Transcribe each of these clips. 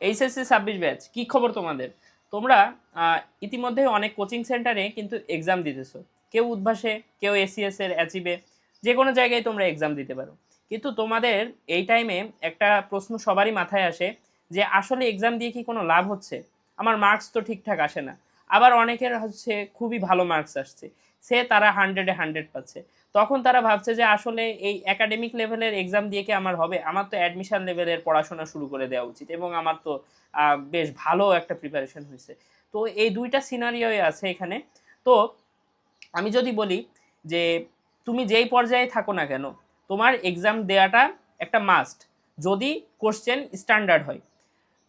HSC 26 batch কি খবর তোমাদের? তোমরা ইতিমধ্যে অনেক কোচিং সেন্টারে কিন্তু এক্সাম দিতেছো। কেউ উদ্ভাসে, কেউ এসিএস এর অ্যাচিভে, যে কোনো জায়গায় তোমরা এক্সাম দিতে পারো। কিন্তু তোমাদের এই টাইমে একটা প্রশ্ন সবারই মাথায় আসে যে আসলে এক্সাম দিয়ে কি কোনো লাভ হচ্ছে? আমার মার্কস তো ঠিকঠাক আসে না। আবার অনেকের হচ্ছে খুবই ভালো মার্কস আসছে। তারা 100 এ 100 পাচ্ছে। তখন তারা ভাবছে যে আসলে এই একাডেমিক লেভেলের এক্সাম দিয়ে কি আমার হবে? আমার তো অ্যাডমিশন লেভেলের পড়াশোনা শুরু করে দেওয়া উচিত এবং আমার তো বেশ ভালো একটা প্রিপারেশন হইছে। তো এই ২ টা সিনারিওই আছে এখানে। তো আমি যদি বলি যে তুমি যেই পর্যায়ে থাকো না কেন, তোমার এক্সাম দেওয়াটা একটা মাস্ট। যদি কোয়েশ্চেন স্ট্যান্ডার্ড হয়।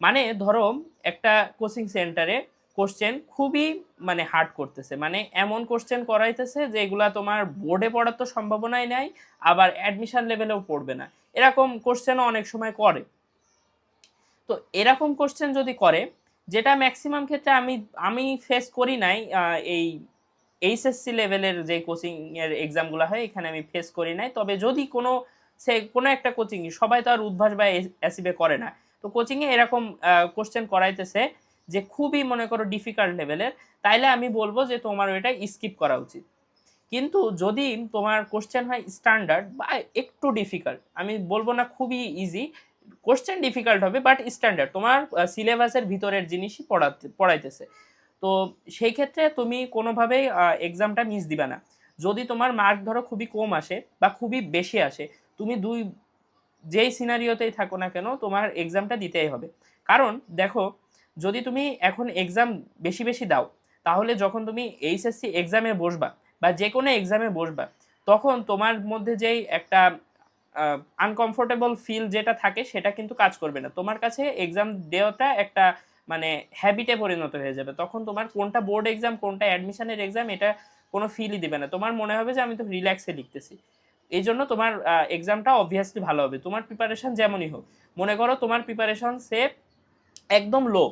মানে ধরো একটা কোচিং সেন্টারে কোশ্চেন খুবই মানে হার্ড করতেছে, মানে এমন কোশ্চেন করাইতেছে যেগুলা তোমার বোর্ডে পড়ার তো সম্ভাবনাই নাই, আবার অ্যাডমিশন লেভেলেও পড়বে না, এরকম কোশ্চেনও অনেক সময় করে। তো এরকম কোশ্চেন যদি করে, যেটা ম্যাক্সিমাম ক্ষেত্রে আমি আমি ফেস করি নাই, এই এইচএসসি লেভেলের যে কোচিং এর এক্সামগুলো হয় এখানে আমি ফেস করি নাই। তবে যদি কোনো কোনো একটা কোচিং, সবাই তো আর উদ্ভাস বা অ্যাসিবে করে না, তো কোচিংয়ে এরকম কোশ্চেন করাইতেছে যে খুবই মনে করো ডিফিকাল্ট লেভেলের, তাইলে আমি বলবো যে তোমার ওইটা স্কিপ করা উচিত। কিন্তু যদি তোমার কোশ্চেন হয় স্ট্যান্ডার্ড বা একটু ডিফিকাল্ট, আমি বলবো না খুবই ইজি, কোশ্চেন ডিফিকাল্ট হবে বাট স্ট্যান্ডার্ড, তোমার সিলেবাসের ভিতরের জিনিসই পড়াইতেছে, তো সেই ক্ষেত্রে তুমি কোনোভাবেই এক্সামটা মিস দিবা না। যদি তোমার মার্ক ধরো খুবই কম আসে বা খুবই বেশি আসে, তুমি যেই সিনারিওতেই থাকো না কেন তোমার এক্সামটা দিতেই হবে। কারণ দেখো, যদি তুমি এখন এক্সাম বেশি বেশি দাও, তাহলে যখন তুমি এইচএসসি এক্সামে বসবা বা যে কোনো এক্সামে বসবা, তখন তোমার মধ্যে যেই একটা আনকমফোর্টেবল ফিল যেটা থাকে সেটা কিন্তু কাজ করবে না, তোমার কাছে এক্সাম দেওয়াটা একটা মানে হ্যাবিটে পরিণত হয়ে যাবে। তখন তোমার কোনটা বোর্ড এক্সাম কোনটা অ্যাডমিশনের এক্সাম এটা কোনো ফিলই দিবে না, তোমার মনে হবে যে আমি তো রিল্যাক্সে লিখতেছি। এই জন্য তোমার এক্সামটা অবভিয়াসলি ভালো হবে, তোমার প্রিপারেশন যেমনই হোক। মনে করো তোমার প্রিপারেশন একদম লো,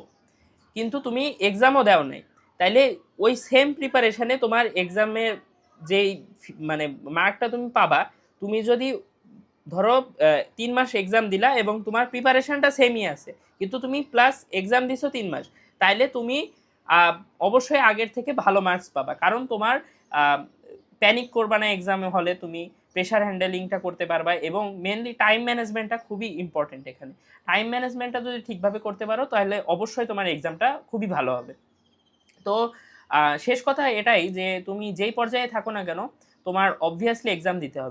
কিন্তু তুমি এক্সামও দাও নাই, তাইলে ওই সেম প্রিপারেশনে তোমার এক্সামের যেই মানে মার্কটা তুমি পাবা, তুমি যদি ধরো ৩ মাস এক্সাম দিলা এবং তোমার প্রিপারেশনটা সেমই আছে, কিন্তু তুমি প্লাস এক্সাম দিছো ৩ মাস, তাইলে তুমি অবশ্যই আগের থেকে ভালো মার্কস পাবা। কারণ তোমার প্যানিক করবা না এক্সামে হলে, তুমি প্রেশার হ্যান্ডেলিংটা করতে পারবা এবং মেনলি টাইম ম্যানেজমেন্টটা খুবই ইম্পর্টেন্ট এখানে। টাইম ম্যানেজমেন্টটা যদি ঠিকভাবে করতে পারো তাহলে অবশ্যই তোমার এক্সামটা খুবই ভালো হবে। তো শেষ কথা এটাই যে তুমি যেই পর্যায়ে থাকো না কেন, তোমার অবভিয়াসলি এক্সাম দিতে হবে।